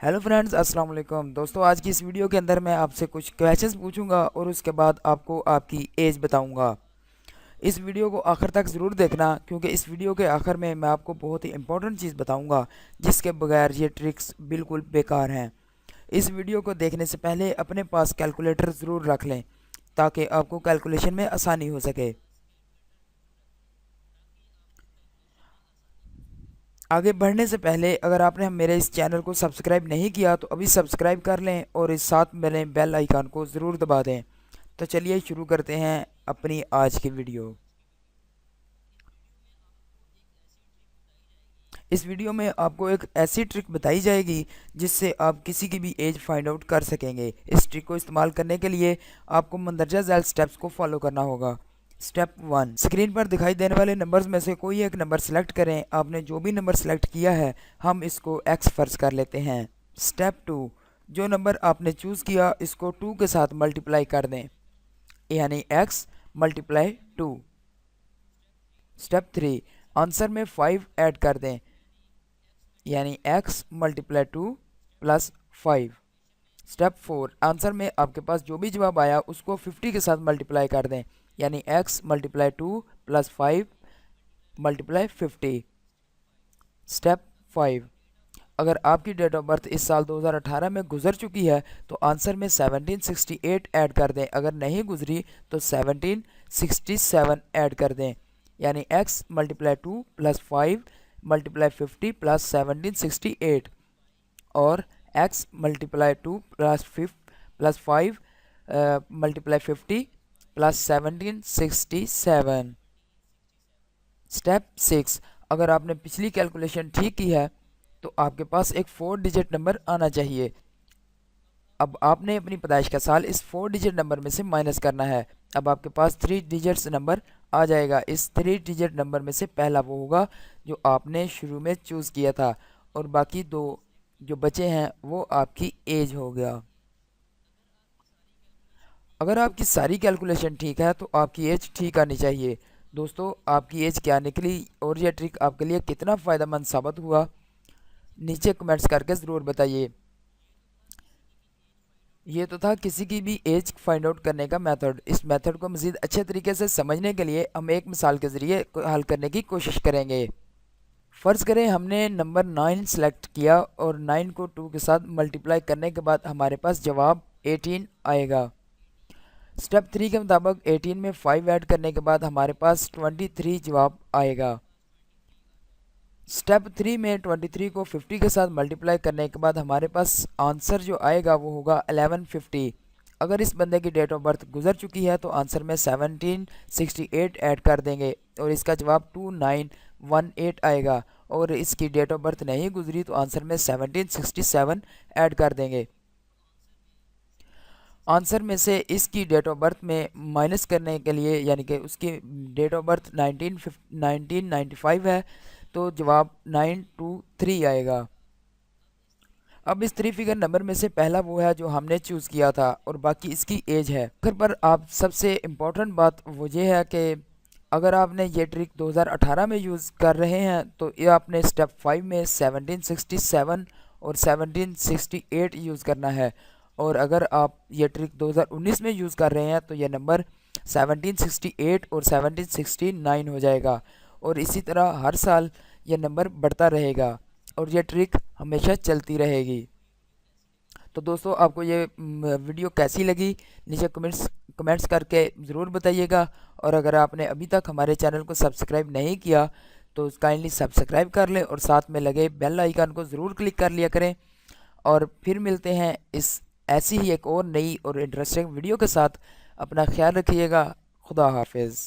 Hello friends, अस्सलाम वालेकुम। दोस्तों, आज की इस वीडियो के अंदर मैं आपसे कुछ क्वेश्चंस पूछूंगा और उसके बाद आपको आपकी एज बताऊंगा। इस वीडियो को आखिर तक ज़रूर देखना, क्योंकि इस वीडियो के आखिर में मैं आपको बहुत ही इंपॉर्टेंट चीज़ बताऊंगा जिसके बगैर ये ट्रिक्स बिल्कुल बेकार हैं। इस वीडियो को देखने से पहले अपने पास कैलकुलेटर ज़रूर रख लें ताकि आपको कैलकुलेशन में आसानी हो सके। आगे बढ़ने से पहले अगर आपने मेरे इस चैनल को सब्सक्राइब नहीं किया तो अभी सब्सक्राइब कर लें और इस साथ मेरे बेल आइकन को ज़रूर दबा दें। तो चलिए शुरू करते हैं अपनी आज की वीडियो। इस वीडियो में आपको एक ऐसी ट्रिक बताई जाएगी जिससे आप किसी की भी एज फाइंड आउट कर सकेंगे। इस ट्रिक को इस्तेमाल करने के लिए आपको मंदरजा झैल स्टेप्स को फॉलो करना होगा। स्टेप 1, स्क्रीन पर दिखाई देने वाले नंबर्स में से कोई एक नंबर सेलेक्ट करें। आपने जो भी नंबर सेलेक्ट किया है हम इसको एक्स फर्ज कर लेते हैं। स्टेप 2, जो नंबर आपने चूज़ किया इसको 2 के साथ मल्टीप्लाई कर दें, यानी x मल्टीप्लाई 2। स्टेप 3, आंसर में 5 ऐड कर दें, यानी x multiply 2 plus 5। Step 4, answer में आपके पास जो भी जवाब आया उसको 50 के साथ मल्टीप्लाई कर दें, यानी x multiply 2 plus 5 multiply 50। Step 5, अगर आपकी डेट ऑफ बर्थ इस साल 2018 में गुजर चुकी है तो आंसर में 1768 ऐड कर दें। अगर नहीं गुजरी तो 1767 ऐड कर दें, यानी x multiply 2 plus 5 multiply 50 plus 1768, और x multiply 2 plus 5 multiply 50 plus 1767। Step 6, अगर आपने पिछली कैलकुलेशन ठीक की है तो आपके पास एक 4 डिजिट नंबर आना चाहिए। अब आपने अपनी पैदाइश का साल इस 4 डिजिट नंबर में से माइनस करना है। अब आपके पास 3 डिजिट्स नंबर आ जाएगा। इस 3 डिजिट नंबर में से पहला वो होगा जो आपने शुरू में चूज़ किया था, और बाकी दो जो बचे हैं वो आपकी एज हो गया। अगर आपकी सारी कैलकुलेशन ठीक है तो आपकी एज ठीक आनी चाहिए। दोस्तों, आपकी एज क्या निकली और यह ट्रिक आपके लिए कितना फ़ायदेमंद साबित हुआ, नीचे कमेंट्स करके ज़रूर बताइए। ये तो था किसी की भी एज फाइंड आउट करने का मेथड। इस मेथड को मज़ीद अच्छे तरीके से समझने के लिए हम एक मिसाल के ज़रिए हल करने की कोशिश करेंगे। फ़र्ज़ करें हमने नंबर 9 सेलेक्ट किया और 9 को 2 के साथ मल्टीप्लाई करने के बाद हमारे पास जवाब 18 आएगा। स्टेप 3 के मुताबिक 18 में 5 ऐड करने के बाद हमारे पास 23 जवाब आएगा। स्टेप 3 में 23 को 50 के साथ मल्टीप्लाई करने के बाद हमारे पास आंसर जो आएगा वो होगा 1150। अगर इस बंदे की डेट ऑफ बर्थ गुजर चुकी है तो आंसर में 1768 ऐड कर देंगे और इसका जवाब 2918 आएगा, और इसकी डेट ऑफ बर्थ नहीं गुजरी तो आंसर में 1767 ऐड कर देंगे। आंसर में से इसकी डेट ऑफ बर्थ में माइनस करने के लिए, यानी कि उसकी डेट ऑफ बर्थ 1995 है तो जवाब 923 आएगा। अब इस 3 फिगर नंबर में से पहला वो है जो हमने चूज़ किया था और बाकी इसकी एज है। आखिर पर आप सबसे इम्पोर्टेंट बात वो ये है कि अगर आपने ये ट्रिक 2018 में यूज़ कर रहे हैं तो ये आपने स्टेप 5 में 1767 और 1768 यूज़ करना है, और अगर आप ये ट्रिक 2019 में यूज़ कर रहे हैं तो ये नंबर 1768 और 1769 हो जाएगा, और इसी तरह हर साल ये नंबर बढ़ता रहेगा और ये ट्रिक हमेशा चलती रहेगी। तो दोस्तों, आपको ये वीडियो कैसी लगी नीचे कमेंट्स करके ज़रूर बताइएगा, और अगर आपने अभी तक हमारे चैनल को सब्सक्राइब नहीं किया तो काइंडली सब्सक्राइब कर लें और साथ में लगे बेल आइकन को ज़रूर क्लिक कर लिया करें। और फिर मिलते हैं इस ऐसी ही एक और नई और इंटरेस्टिंग वीडियो के साथ। अपना ख्याल रखिएगा। खुदा हाफिज़।